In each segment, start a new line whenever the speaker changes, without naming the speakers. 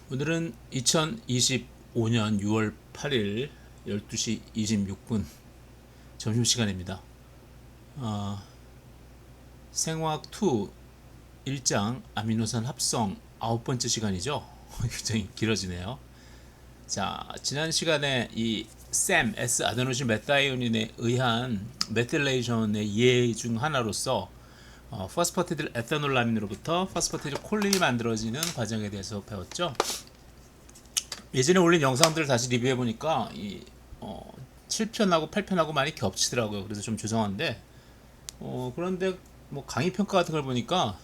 오늘은 2025년 6월 8일 12시 26분 점심시간입니다. 생화학 2 1장 아미노산 합성 9번째 시간이죠. 굉장히 길어지네요. 자, 지난 시간에 이 SAM, S-아데노신 메타이오닌에 의한 메틸레이션의 예 중 하나로서 포스파티딜 에탄올라민으로부터 포스파티딜 콜린이 만들어지는 과정에 대해서 배웠죠. 예전에 올린 영상들을 다시 리뷰해 보니까 7편하고 8편하고 많이 겹치더라고요. 그래서 좀 죄송한데 그런데 뭐 강의 평가 같은 걸 보니까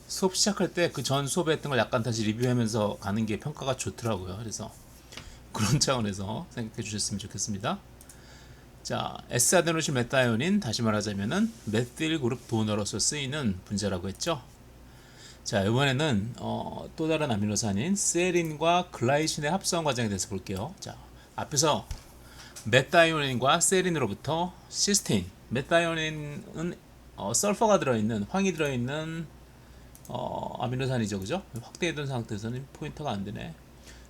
수업 시작할 때 그 전 수업에 했던 걸 약간 다시 리뷰하면서 가는 게 평가가 좋더라고요. 그래서 그런 차원에서 생각해 주셨으면 좋겠습니다. 자, S아데노신 메타이오닌, 다시 말하자면은 메틸 그룹 도너로서 쓰이는 분자라고 했죠. 자, 이번에는 또 다른 아미노산인 세린과 글라이신의 합성 과정에 대해서 볼게요. 자, 앞에서 메타이오닌과 세린으로부터 시스테인, 메타이오닌은 설퍼가 들어있는, 황이 들어있는 아미노산이죠, 그죠? 확대해둔 상태에서는 포인터가 안 되네.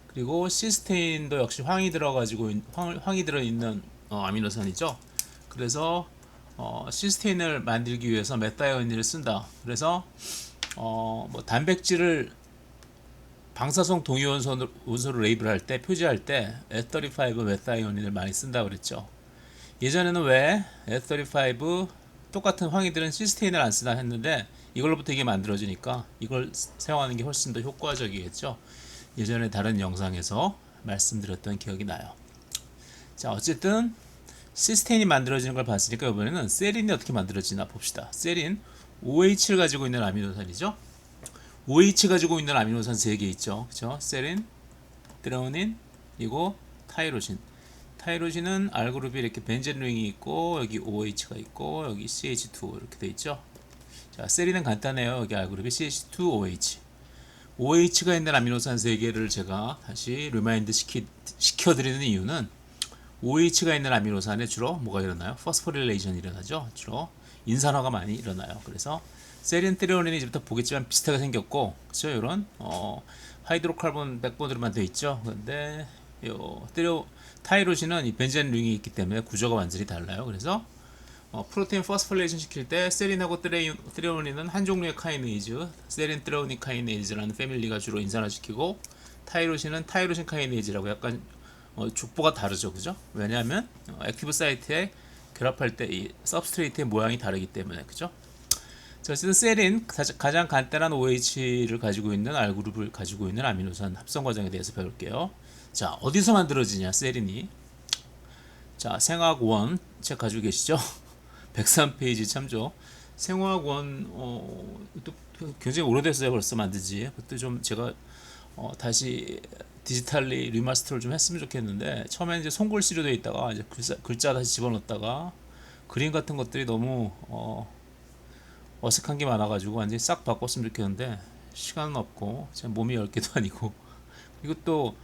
그리고 시스테인도 역시 황이 황이 들어있는 아미노산이죠. 그래서 시스테인을 만들기 위해서 메타이오닌을 쓴다. 그래서 뭐 단백질을 방사성 동위원소로 레이블할 때, 표지할 때 S35 메타이오닌을 많이 쓴다고 그랬죠. 예전에는 왜 S35 똑같은 황이들은 시스테인을 안 쓰나 했는데 이걸로부터 이게 만들어지니까 이걸 사용하는 게 훨씬 더 효과적이겠죠. 예전에 다른 영상에서 말씀드렸던 기억이 나요. 자, 어쨌든 시스테인이 만들어지는 걸 봤으니까 이번에는 세린이 어떻게 만들어지나 봅시다. 세린 OH를 가지고 있는 아미노산이죠. OH 가지고 있는 아미노산 3개 있죠. 그쵸? 세린, 드레오닌, 그리고 타이로신. 타이로신은 R그룹이 이렇게 벤젠 링이 있고 여기 OH가 있고 여기 CH2 이렇게 돼 있죠. 자, 세린은 간단해요. 여기 R그룹이 CH2OH. OH가 있는 아미노산 3개를 제가 다시 리마인드 시켜드리는 이유는 OH가 있는 아미노산에 주로 뭐가 일어나요? 포스포릴레이션이 일어나죠. 주로 인산화가 많이 일어나요. 그래서 세린, 트레오닌이 이제부터 보겠지만 비슷하게 생겼고, 그렇죠? 이런 하이드로카본 백본으로만 되어 있죠. 그런데 타이로신은 이 벤젠 링이 있기 때문에 구조가 완전히 달라요. 그래서 프로테인 포스포릴레이션 시킬 때 세린하고 트레오닌은 한 종류의 카이네이즈, 세린 트레오닌 카이네이즈라는 패밀리가 주로 인산화시키고, 타이로신은 타이로신 카이네이즈라고 약간 족보가 다르죠, 그죠? 왜냐하면 액티브 사이트에 결합할 때 이 서브스트레이트의 모양이 다르기 때문에, 그죠? 자, 어쨌든 셀인 가장 간단한 OH를 가지고 있는 R그룹을 가지고 있는 아미노산 합성 과정에 대해서 배울게요. 자, 어디서 만들어지냐, 셀인이. 자, 생화학원 책 가지고 계시죠? 103페이지 참조. 생화학원 또 굉장히 오래됐어요. 벌써 만든지. 그것도 좀 제가 다시 디지털리 리마스터를 좀 했으면 좋겠는데, 처음에 이제 손글씨로 되어 있다가 이제 글자 다시 집어넣었다가 그림 같은 것들이 너무 어색한 게 많아가지고 완전히 싹 바꿨으면 좋겠는데 시간은 없고 제 몸이 10개도 아니고, 그리고 또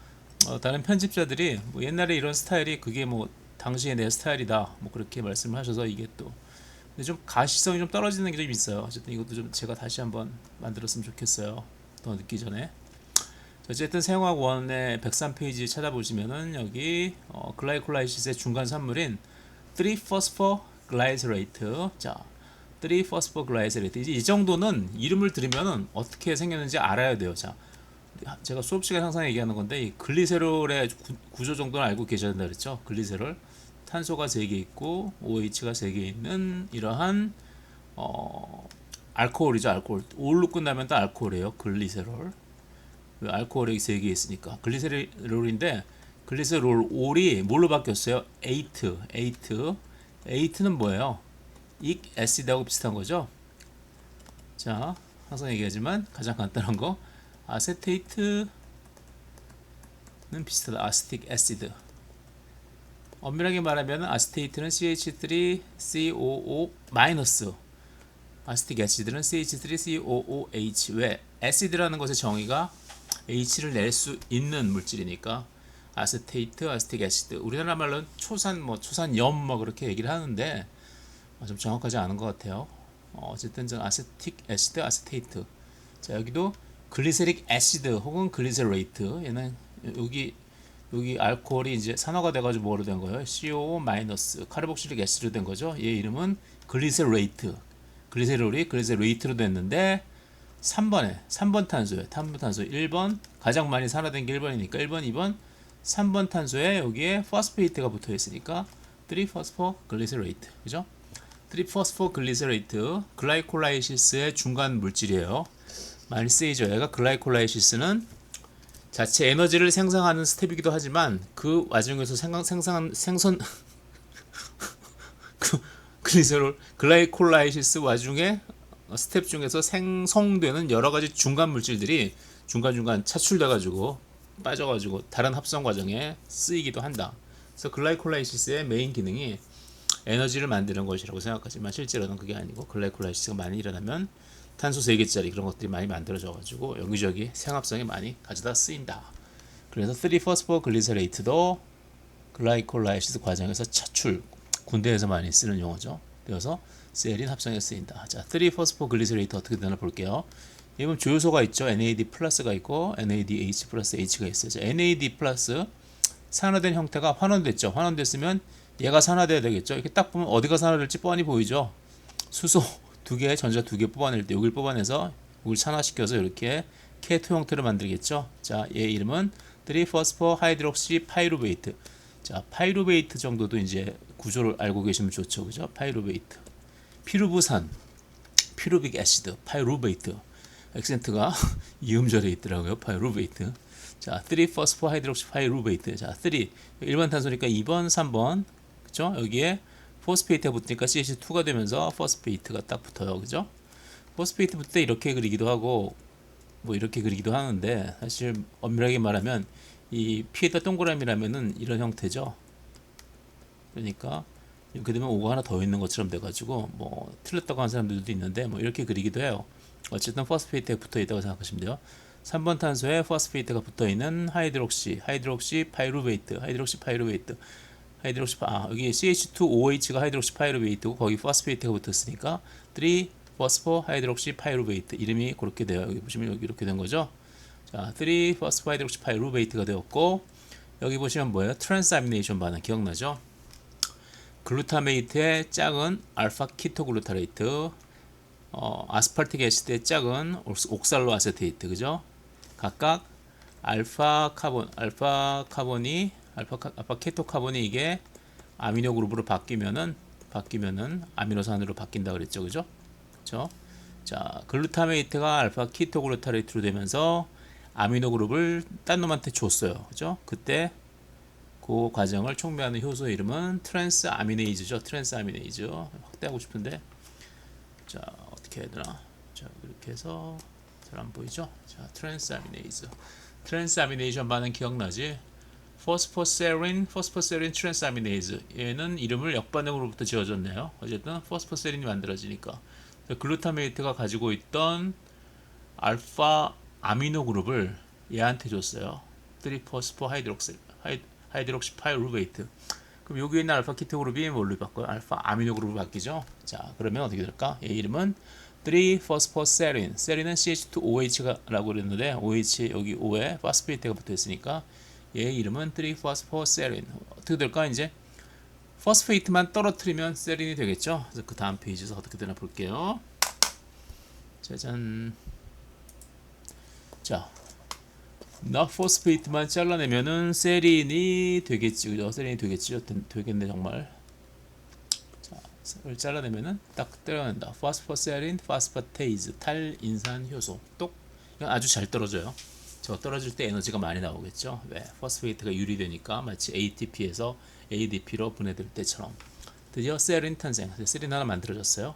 다른 편집자들이 뭐 옛날에 이런 스타일이 그게 뭐 당시에 내 스타일이다 뭐 그렇게 말씀을 하셔서 이게 또 근데 좀 가시성이 좀 떨어지는 게 좀 있어요. 어쨌든 이것도 좀 제가 다시 한번 만들었으면 좋겠어요. 더 늦기 전에. 어쨌든 생화학원의 103페이지 찾아보시면은 여기 글라이콜라이시스의 중간 산물인 3-포스포글라이세레이트. 자, 3-포스포글라이세레이트. 이제 이 정도는 이름을 들으면은 어떻게 생겼는지 알아야 돼요. 자, 제가 수업 시간에 항상 얘기하는 건데 이 글리세롤의 구조 정도는 알고 계셔야 된다 그랬죠. 글리세롤 탄소가 3개 있고 OH가 3개 있는 이러한 알코올이죠. 알코올. 올로 끝나면 또 알코올이에요. 글리세롤. 알코올이 3개 있으니까 글리세롤인데 글리세롤 올이 뭘로 바뀌었어요? 에이트는 뭐예요? 익 애시드하고 비슷한 거죠. 자, 항상 얘기하지만 가장 간단한 거 아세테이트는 비슷하다. 아세틱 애시드. 엄밀하게 말하면 아세테이트는 CH3COO 마이너스, 아세틱 애시드는 CH3COOH. 왜? 애시드라는 것의 정의가 H를 낼 수 있는 물질이니까 아세테이트, 아세틱 애시드. 우리나라 말로는 초산염 뭐 그렇게 얘기를 하는데 좀 정확하지 않은 것 같아요. 어쨌든 전 아세틱 애시드, 아세테이트. 자, 여기도 글리세릭 애시드 혹은 글리세레이트. 얘는 여기 알코올이 이제 산화가 돼가지고 뭐로 된 거예요? CO 마이너스 카르복실릭 애시드로 된 거죠. 얘 이름은 글리세레이트. 글리세롤이 글리세레이트로 됐는데 3번 탄소에 1번 가장 많이 산화된 게 1번이니까 1번, 2번, 3번 탄소에 여기에 포스페이트가 붙어 있으니까 3포스포글리세레이트. 그죠? 3포스포글리세레이트 글라이콜라이시스의 중간 물질이에요. 많이 쓰이죠. 얘가 글라이콜라이시스는 자체 에너지를 생성하는 스텝이기도 하지만 그 와중에서 생선 글리세롤 글라이콜라이시스 와중에 스텝 중에서 생성되는 여러 가지 중간 물질들이 중간중간 차출돼 빠져가지고 다른 합성 과정에 쓰이기도 한다. 그래서 글라이콜라이시스의 메인 기능이 에너지를 만드는 것이라고 생각하지만 실제로는 그게 아니고 글라이콜라이시스가 많이 일어나면 탄소 3개짜리 그런 것들이 많이 만들어져가지고 여기저기 생합성에 많이 가져다 쓰인다. 그래서 3포스포글리세레이트도 글라이콜라이시스 과정에서 차출, 군대에서 많이 쓰는 용어죠. 그래서 세린 합성에 쓰인다. 자, 3포스포글리세레이트 어떻게 되나 볼게요. 이건 조효소가 있죠. NAD 플러스가 있고 NADH 플러스 H가 있어요. 자, NAD 플러스 산화된 형태가 환원됐죠. 환원됐으면 얘가 산화돼야 되겠죠. 이렇게 딱 보면 어디가 산화될지 뻔히 보이죠. 수소 2개, 전자 2개 뽑아낼 때 여기를 뽑아내서 여기를 산화시켜서 이렇게 케토 형태를 만들겠죠. 자, 얘 이름은 3포스포 하이드록시 파이루베이트. 자, 파이루베이트 정도도 이제 구조를 알고 계시면 좋죠. 그죠? 파이루베이트. 피루부산, 피루빅 애시드, 파이루베이트. 액센트가 이음절에 있더라고요. 파이루베이트. 자, 3포스포 하이드록시 파이루베이트. 자, 3 일반 탄소니까 2번, 3번. 그죠? 여기에 포스페이트가 붙으니까 CH2가 되면서 포스페이트가 딱 붙어요. 그죠? 포스페이트 붙을 때 이렇게 그리기도 하고 뭐 이렇게 그리기도 하는데 사실 엄밀하게 말하면 이 피에다 동그라미라면은 이런 형태죠. 그러니까 이렇게 되면 오가 하나 더 있는 것처럼 돼가지고 뭐 틀렸다고 하는 사람들도 있는데 뭐 이렇게 그리기도 해요. 어쨌든 포스페이트가 붙어 있다고 생각하시면 돼요. 3번 탄소에 포스페이트가 붙어 있는 하이드록시 파이루베이트, 여기 CH2OH가 하이드록시 파이루베이트고 거기 포스페이트가 붙었으니까 3포스포 하이드록시 파이루베이트 이름이 그렇게 돼요. 여기 보시면 여기 이렇게 된 거죠. 자, 3포스포 하이드록시 파이루베이트가 되었고 여기 보시면 뭐예요? 트랜스아미네이션 반응 기억나죠? 글루타메이트의 짝은 알파 키토글루타레이트, 아스팔틱 애시드의 짝은 옥살로 아세테이트, 그죠? 각각 알파 케토 카본이 이게 아미노 그룹으로 바뀌면은 아미노산으로 바뀐다 그랬죠, 그죠? 그죠? 자, 글루타메이트가 알파 키토글루타레이트로 되면서 아미노 그룹을 딴 놈한테 줬어요, 그죠? 그때 그 과정을 촉매하는 효소 이름은 트랜스 아미네이즈죠. 트랜스 아미네이즈 확대하고 싶은데 자 어떻게 해야 되나? 자 이렇게 해서 잘 안 보이죠? 자 트랜스 아미네이션 반응 기억나지? 포스포세린 트랜스 아미네이즈 얘는 이름을 역반응으로부터 지어졌네요. 어쨌든 포스포세린이 만들어지니까 글루타메이트가 가지고 있던 알파 아미노 그룹을 얘한테 줬어요. 3포스포 하이드록시 파이루베이트. 그럼 여기 있는 알파 키토 그룹이 뭘로 바꿔요? 알파 아미노 그룹으로 바뀌죠. 자, 그러면 어떻게 될까? 얘 이름은 3포스포세린. 세린은 CH2OH라고 그랬는데 OH 여기 O에 포스페이트가 붙어 있으니까 얘 이름은 3포스포세린. 어떻게 될까? 이제 포스페이트만 떨어뜨리면 세린이 되겠죠. 그래서 그 다음 페이지에서 어떻게 되나 볼게요. 짜잔. 자, 나포스페이트만 잘라내면은 세린이 되겠지, 그죠? 세린이 되겠네 정말. 자, 을 잘라내면은 딱 떨어낸다. 포스포세린, 파스파테이즈, 탈인산 효소. 똑. 이건 아주 잘 떨어져요. 저 떨어질 때 에너지가 많이 나오겠죠. 왜? 포스페이트가 유리되니까 마치 ATP에서 ADP로 분해될 때처럼. 드디어 세린 탄생. 세린 하나 만들어졌어요.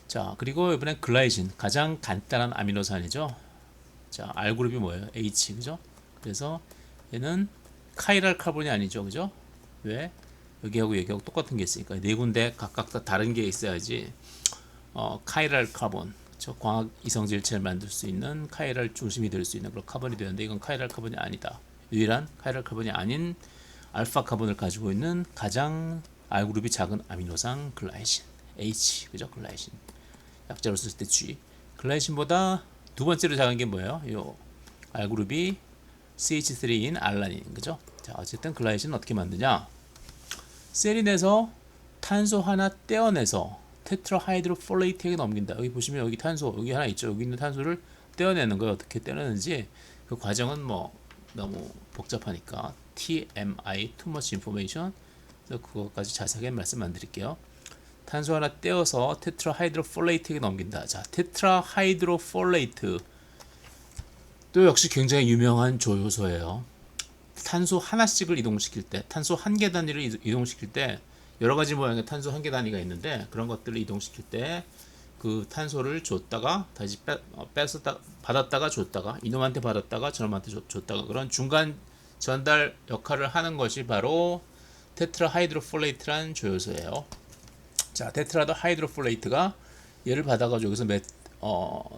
자, 그리고 이번엔 글라이신, 가장 간단한 아미노산이죠. 자, R 그룹이 뭐예요? H, 그죠? 그래서 얘는 카이랄 카본이 아니죠, 그죠? 왜? 여기하고 똑같은 게 있으니까 네 군데 각각 다 다른 게 있어야지. 카이랄 카본, 저 광학 이성질체를 만들 수 있는 카이랄 중심이 될 수 있는 그런 카본이 되는데 이건 카이랄 카본이 아니다. 유일한 카이랄 카본이 아닌 알파 카본을 가지고 있는 가장 R 그룹이 작은 아미노산 글라이신, H, 그죠? 글라이신. 약자로 쓸 때 G. 글라이신보다 두 번째로 작은 게 뭐예요? 요 R그룹이 CH3인 알라닌, 그죠? 자, 어쨌든 글라이신은 어떻게 만드냐? 세린에서 탄소 하나 떼어내서 테트라하이드로폴레이트에게 넘긴다. 여기 보시면 여기 탄소 여기 하나 있죠. 여기 있는 탄소를 떼어내는 거예요. 어떻게 떼어내는지 그 과정은 뭐 너무 복잡하니까 TMI, Too Much Information. 그래서 그것까지 자세하게 말씀 안 드릴게요. 탄소 하나 떼어서 테트라하이드로폴레이트에게 넘긴다. 자, 테트라하이드로폴레이트 또 역시 굉장히 유명한 조효소예요. 탄소 하나씩을 이동시킬 때, 탄소 한 개 단위를 이동시킬 때 여러 가지 모양의 탄소 한 개 단위가 있는데 그런 것들을 이동시킬 때 그 탄소를 줬다가 다시 뺐었다 받았다가 줬다가 이놈한테 받았다가 저놈한테 줬다가 그런 중간 전달 역할을 하는 것이 바로 테트라하이드로폴레이트란 조효소예요. 자, 테트라하이드로폴레이트가 얘를 받아가지고 여기서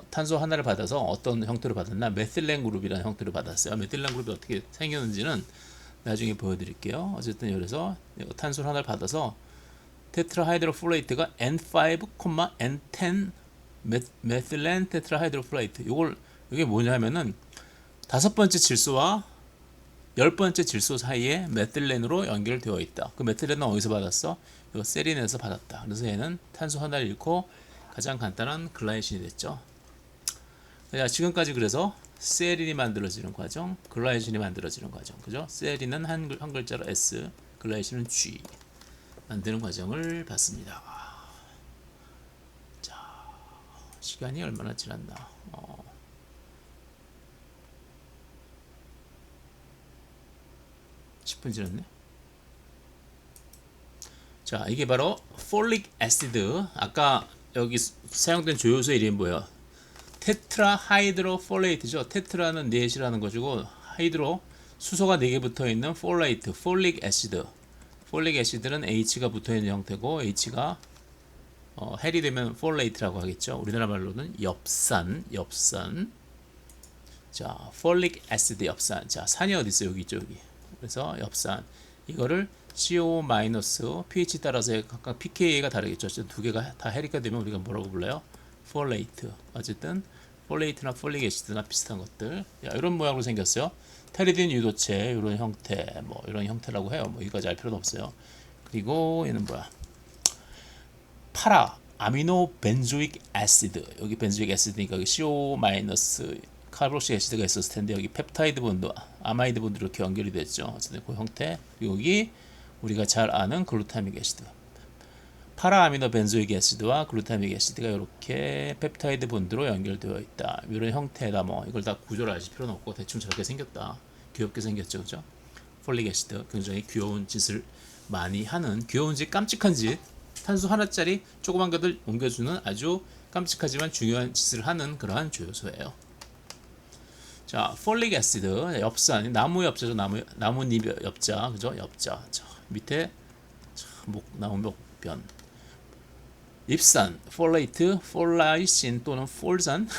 탄소 하나를 받아서 어떤 형태로 받았나? 메틸렌 그룹이라는 형태로 받았어요. 메틸렌 그룹이 어떻게 생겼는지는 나중에 보여드릴게요. 어쨌든 그래서 탄소 하나를 받아서 테트라하이드로폴레이트가 N5, N10 메틸렌 테트라하이드로폴레이트. 이게 뭐냐면은 다섯 번째 질소와 열 번째 질소 사이에 메틸렌으로 연결되어 있다. 그 메틸렌은 어디서 받았어? 이거 세린에서 받았다. 그래서 얘는 탄소 하나를 잃고 가장 간단한 글라이신이 됐죠. 자, 지금까지 그래서 세린이 만들어지는 과정, 글라이신이 만들어지는 과정, 그죠? 세린은 한 글자로 S, 글라이신은 G 만드는 과정을 봤습니다. 자, 시간이 얼마나 지났나? 10분 지났네. 자, 이게 바로 폴릭 애시드. 아까 여기 사용된 조효소 이름이 뭐예요? 테트라하이드로폴레이트죠. 테트라는 넷이라는 것이고 하이드로 수소가 4개 붙어 있는 폴레이트, 폴릭 애시드. 폴릭 애시드는 H가 붙어 있는 형태고 H가 헬이 되면 폴레이트라고 하겠죠. 우리나라 말로는 엽산. 자, 폴릭 애시드 엽산. 자, 산이 어디 있어요? 여기 있죠, 여기. 그래서 엽산. 이거를 CO- pH 따라서 각각 pK가 다르겠죠. 두 개가 다 헬이가 되면 우리가 뭐라고 불러요? 폴레이트. 어쨌든 폴레이트나 폴릭 애시드나 비슷한 것들. 야, 이런 모양으로 생겼어요. 테리딘 유도체 이런 형태, 뭐 이런 형태라고 해요. 뭐 이거까지 알 필요는 없어요. 그리고 얘는 뭐야? 파라 아미노 벤조익 애시드. 여기 벤조익 애시드니까 여기 CO- 카르복시 애시드가 있었을 텐데 여기 펩타이드 본드, 아마이드 본드 이렇게 연결이 됐죠. 어쨌든 그 형태. 여기 우리가 잘 아는 글루타믹 애시드. 파라아미노 벤조익 애시드와 글루타믹 애시드가 이렇게 펩타이드 본드로 연결되어 있다. 이런 형태다. 뭐 이걸 다 구조를 아실 필요는 없고 대충 저렇게 생겼다. 귀엽게 생겼죠, 그죠? 폴릭 애시드 굉장히 귀여운 짓을 많이 하는, 귀여운 짓, 깜찍한 짓, 탄소 하나짜리 조그만 것들 옮겨주는 아주 깜찍하지만 중요한 짓을 하는 그러한 조효소예요. 자, 폴릭 애시드, 엽산, 나무 엽자죠, 나뭇잎 엽자, 그죠? 엽자. 자, 밑에 나무 목변. 잎산, 폴레이트, 폴라이신 또는 폴산,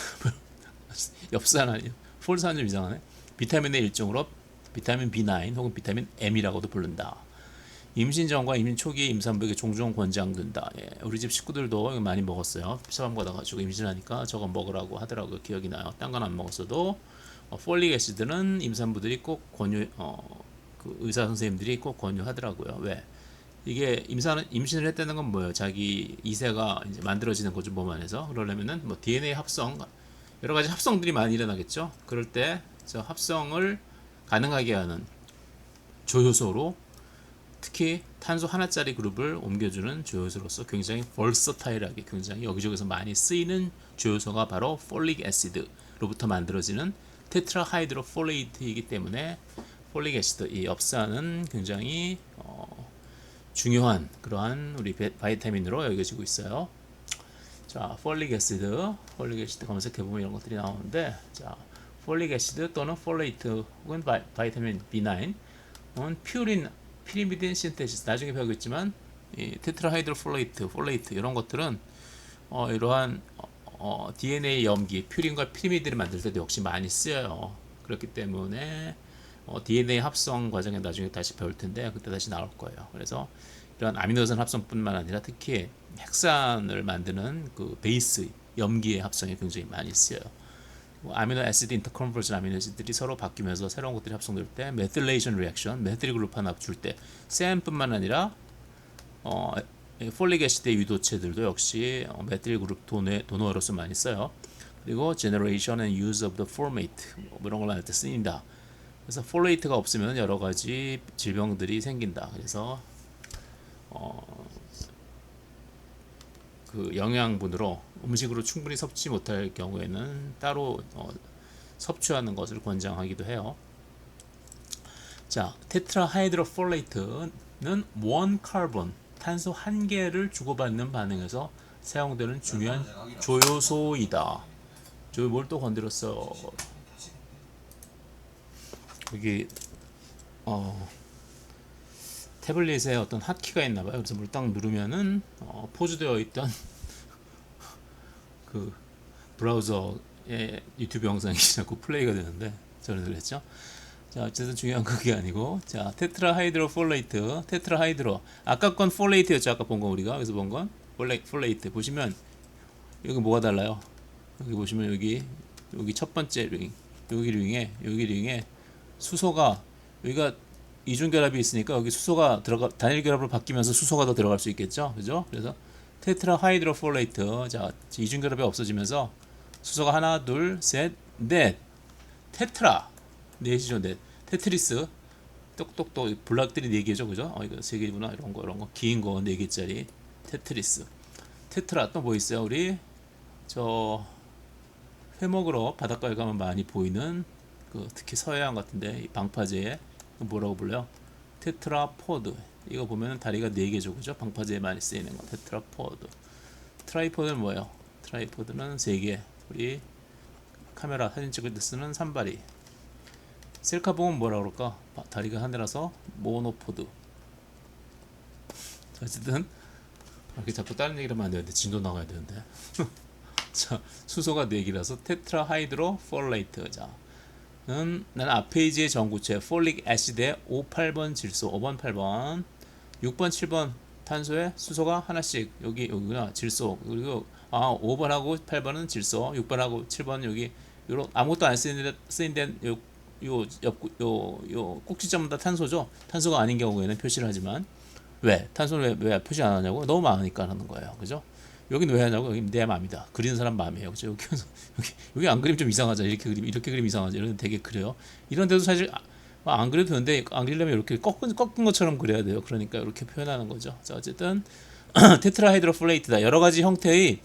엽산 아니에요. 폴산 좀 이상하네. 비타민의 일종으로 비타민 B9 혹은 비타민 M이라고도 부른다. 임신 전과 임신 초기에 임산부에게 종종 권장된다. 예, 우리 집 식구들도 많이 먹었어요. 피사방 받아가지고 임신하니까 저거 먹으라고 하더라고요. 기억이 나요. 딴 건 안 먹었어도 폴릭 애시드는 임산부들이 꼭 그 의사 선생님들이 꼭 권유하더라고요. 왜? 이게 임신을 했다는 건 뭐예요? 자기 이세가 이제 만들어지는 거죠, 몸 안에서. 그러려면은 뭐 DNA 합성, 여러 가지 합성들이 많이 일어나겠죠. 그럴 때 저 합성을 가능하게 하는 조효소로, 특히 탄소 하나짜리 그룹을 옮겨주는 조효소로서 굉장히 벌서타일하게 굉장히 여기저기서 많이 쓰이는 조효소가 바로 폴릭 애시드로부터 만들어지는 테트라하이드로폴레이트이기 때문에 폴릭 애시드, 이 엽산은 굉장히 중요한 그러한 우리 바이타민으로 여겨지고 있어요. 자, 폴릭 애시드 검색해 보면 이런 것들이 나오는데, 자, 폴릭 애시드 또는 폴레이트 혹은 바이타민 B9, 피리미딘 신테시스 나중에 배우겠지만 이 테트라하이드로폴레이트, 폴레이트 이런 것들은 이러한 DNA 염기, 퓨린과 피리미드를 만들 때도 역시 많이 쓰여요. 그렇기 때문에 DNA 합성 과정에 나중에 다시 배울 텐데 그때 다시 나올 거예요. 그래서 이런 아미노산 합성뿐만 아니라 특히 핵산을 만드는 그 베이스 염기의 합성이 굉장히 많이 쓰여요. 아미노 애시드 인터컨버전 아미노 애시드들이 서로 바뀌면서 새로운 것들이 합성될 때 메틸레이션 리액션, 메틸 그룹 하나 줄 때 샘뿐만 아니라 폴릭 애시드의 유도체들도 역시 메틸 그룹 도너로서 많이 써요. 그리고 generation and use of the folate 뭐 이런 걸 할 때 쓰인다. 그래서 폴레이트가 없으면 여러 가지 질병들이 생긴다. 그래서 그 영양분으로 음식으로 충분히 섭취 못할 경우에는 따로 섭취하는 것을 권장하기도 해요. 자, 테트라하이드로폴레이트는 원 카본 탄소 한 개를 주고받는 반응에서 사용되는 중요한 조효소이다. 저 뭘 또 건드렸어? 여기 태블릿에 어떤 핫키가 있나봐요. 그래서 뭘 딱 누르면은 포즈되어 있던 그 브라우저의 유튜브 영상이 자꾸 플레이가 되는데 저는 그랬죠. 자, 어쨌든 중요한 그게 아니고, 자, 테트라하이드로폴레이트, 테트라하이드로. 아까 건 폴레이트였죠. 아까 본 거 우리가 여기서 본 건 폴레이트. 보시면 여기 뭐가 달라요? 여기 보시면 여기 첫 번째 링, 여기 링에 수소가 여기가 이중결합이 있으니까 여기 수소가 들어가 단일 결합으로 바뀌면서 수소가 더 들어갈 수 있겠죠, 그죠? 그래서 테트라하이드로폴레이트, 자, 이중결합이 없어지면서 수소가 하나, 둘, 셋, 넷, 테트라, 넷이죠, 넷. 테트리스, 똑똑똑 블락들이 네 개죠, 그죠? 이거 세 개구나, 이런 거, 긴 거 네 개짜리 테트리스. 테트라 또 뭐 있어요, 우리 저 회목으로 바닷가에 가면 많이 보이는 그 특히 서해안 같은데 이 방파제에 뭐라고 불러요? 테트라포드. 이거 보면 다리가 4개죠, 그죠? 방파제에 많이 쓰이는 거 테트라포드. 트라이포드는 뭐예요? 트라이포드는 3개. 우리 카메라 사진 찍을 때 쓰는 산발이. 셀카봉은 뭐라 그럴까? 다리가 하나라서 모노포드. 어쨌든 이렇게 자꾸 다른 얘기를 하면 안 되는데 진도 나가야 되는데. 자, 수소가 4개라서 테트라하이드로폴레이트. 자, 난 앞페이지의 전구체 폴릭 애시드의 5, 8번 질소, 5번, 8번, 6번, 7번 탄소에 수소가 하나씩 여기구나 질소. 그리고 5번하고 8번은 질소, 6번하고 7번 여기 요런 아무것도 안 쓰인 데는 요 꼭지점은 다 탄소죠. 탄소가 아닌 경우에는 표시를 하지만 왜 탄소는 왜 표시 안 하냐고? 너무 많으니까 하는 거예요, 그죠? 여기는 왜 하냐고? 여기 내 마음이다. 그리는 사람 마음이에요. 그죠? 여기 안 그리면 좀 이상하죠. 이렇게 그림 이상하죠. 이런 되게 그래요. 이런 데도 사실 안 그려도 되는데 안 그리려면 이렇게 꺾은 것처럼 그려야 돼요. 그러니까 이렇게 표현하는 거죠. 자, 어쨌든 테트라하이드로폴레이트다. 여러 가지 형태의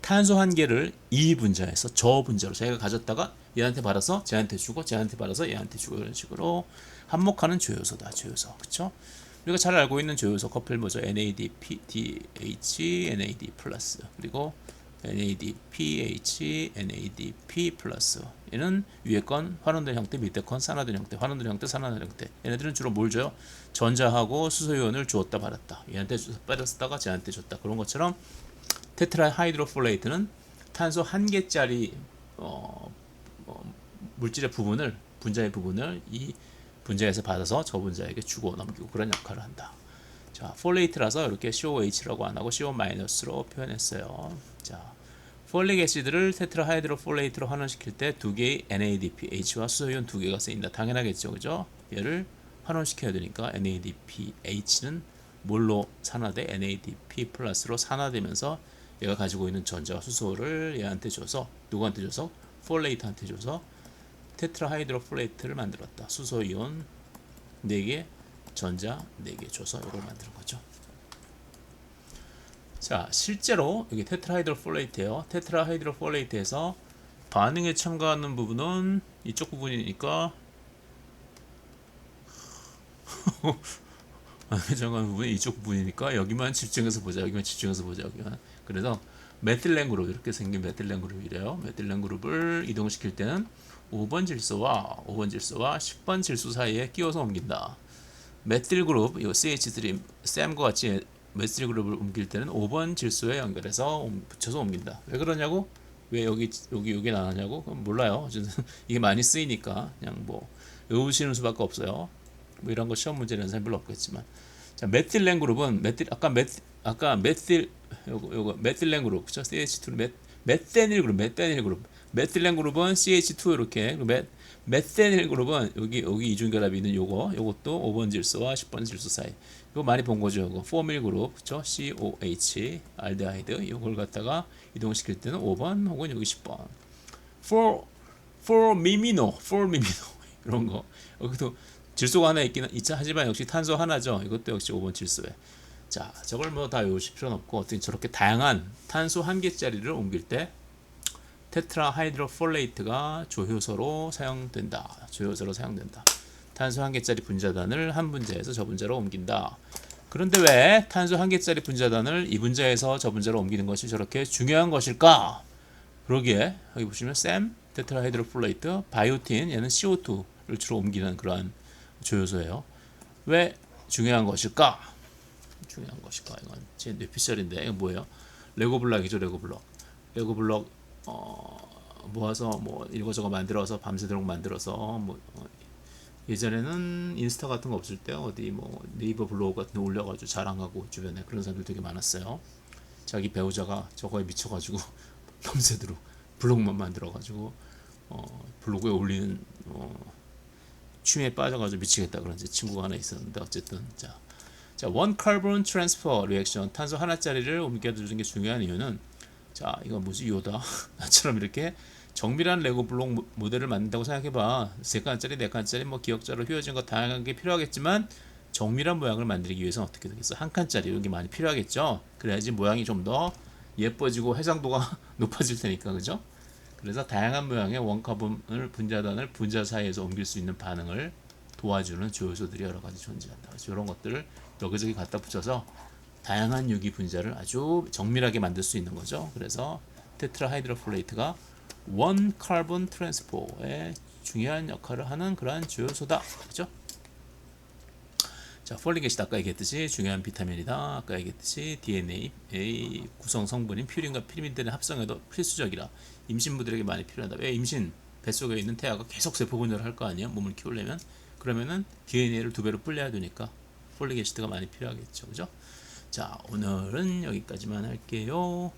탄소 한 개를 이 분자에서 저 분자로 자기가 가졌다가 얘한테 받아서 쟤한테 주고 쟤한테 받아서 얘한테 주고 이런 식으로 한목하는 조효소다. 조효소. 그렇죠? 우리가 잘 알고 있는 조효소 커플 뭐죠? NADPH, NAD 플러스 그리고 NADPH, NADP 플러스. 얘는 위에 건 환원된 형태, 밑에 건 산화된 형태, 환원된 형태, 산화된 형태. 얘네들은 주로 뭘 줘요? 전자하고 수소이온을 주었다 받았다. 얘한테 받았다가 쟤한테 줬다. 그런 것처럼 테트라하이드로폴레이트는 탄소 한 개짜리 물질의 부분을 분자의 부분을 이 분자에서 받아서 저 분자에게 주고 넘기고 그런 역할을 한다. 자, 폴레이트라서 이렇게 COH라고 안 하고 CO-로 표현했어요. 자, 폴릭 애시드를 테트라하이드로폴레이트로 환원시킬 때 두 개의 NADP, H와 수소이온 두 개가 쓰인다. 당연하겠죠, 그죠? 얘를 환원시켜야 되니까 NADPH는 뭘로 산화돼? NADP 플러스로 산화되면서 얘가 가지고 있는 전자와 수소를 얘한테 줘서 누구한테 줘서? 폴레이트한테 줘서 테트라하이드로폴레이트를 만들었다. 수소이온 4개, 전자 4개 줘서 이걸 만드는 거죠. 자, 실제로 여기 테트라하이드로폴레이트예요. 테트라하이드로폴레이트에서 반응에 참가하는 부분은 이쪽 부분이니까 반응에 참가하는 부분이 이쪽 부분이니까 여기만 집중해서 보자. 여기만. 그래서 메틸렌 그룹 이렇게 생긴 메틸렌 그룹이래요. 메틸렌 그룹을 이동시킬 때는 5번 질소와 10번 질소 사이에 끼워서 옮긴다. 메틸 그룹, 이 CH3, 샘과 같이 메틸 그룹을 옮길 때는 5번 질소에 연결해서 붙여서 옮긴다. 왜 그러냐고? 왜 여기 나왔냐고? 몰라요. 이게 많이 쓰이니까 그냥 뭐 외우시는 수밖에 없어요. 뭐 이런 거 시험 문제 내는 사람 별로 없겠지만. 자, 메틸렌 그룹은 아까 메틸 요거 메틸렌 그룹, 그죠? CH2 메테닐 그룹. 메틸렌 그룹은 CH2 이렇게. 메테닐 그룹은 여기 이중결합이 있는 요것도 5번 질소와 10번 질소 사이. 이거 많이 본 거죠. 이거 포밀 그룹, 그렇죠? COH 알데하이드 이걸 갖다가 이동시킬 때는 5번 혹은 여기 10번. for 미미노 이런 거. 여기도 질소가 하나 있긴 있자 하지만 역시 탄소 하나죠. 이것도 역시 5번 질소에. 자, 저걸 뭐 다 외우실 필요는 없고 어떻게 저렇게 다양한 탄소 한 개짜리를 옮길 때 테트라하이드로폴레이트가 조효소로 사용된다. 탄소 한 개짜리 분자단을 한 분자에서 저 분자로 옮긴다. 그런데 왜 탄소 한 개짜리 분자단을 이 분자에서 저 분자로 옮기는 것이 저렇게 중요한 것일까? 그러기에 여기 보시면 샘, 테트라하이드로폴레이트, 바이오틴 얘는 CO2를 주로 옮기는 그러한 조효소예요. 왜 중요한 것일까? 이건 제 뇌피셜인데 이거 뭐예요? 레고블럭이죠. 레고블럭 모아서 뭐 이거저거 만들어서 밤새도록 만들어서 뭐 예전에는 인스타 같은 거 없을 때 어디 뭐 네이버 블로그 같은 거 올려가지고 자랑하고 주변에 그런 사람들 되게 많았어요. 자기 배우자가 저거에 미쳐가지고 밤새도록 블로그만 만들어가지고 블로그에 올리는 취미에 빠져가지고 미치겠다 그런 친구가 하나 있었는데 어쨌든 자 원 카본 트랜스퍼 리액션 탄소 하나짜리를 옮겨주는 게 중요한 이유는 자 이건 뭐지 요다 나처럼 이렇게 정밀한 레고 블록 모델을 만든다고 생각해봐. 3칸짜리 4칸짜리 뭐 기역자로 휘어진 거 다양한 게 필요하겠지만 정밀한 모양을 만들기 위해서 어떻게 되겠어? 한 칸짜리 이런 게 많이 필요하겠죠. 그래야지 모양이 좀 더 예뻐지고 해상도가 높아질 테니까 그죠? 그래서 다양한 모양의 원카본을 분자단을 분자 사이에서 옮길 수 있는 반응을 도와주는 조효소들이 여러 가지 존재한다. 그래서 이런 것들을 여기저기 갖다 붙여서 다양한 유기 분자를 아주 정밀하게 만들 수 있는 거죠. 그래서 테트라하이드로폴레이트가 원 카본 트랜스포의 중요한 역할을 하는 그러한 조효소다. 그죠? 자, 폴릭 애시드 아까 얘기했듯이 중요한 비타민이다. 아까 얘기했듯이 DNA 구성 성분인 퓨린과 피리미드의 합성에도 필수적이라 임신부들에게 많이 필요하다. 왜 임신 뱃속에 있는 태아가 계속 세포 분열을 할 거 아니에요? 몸을 키우려면 그러면은 DNA를 2배로 불려야 되니까 폴릭 애시드가 많이 필요하겠죠. 그죠? 자, 오늘은 여기까지만 할게요.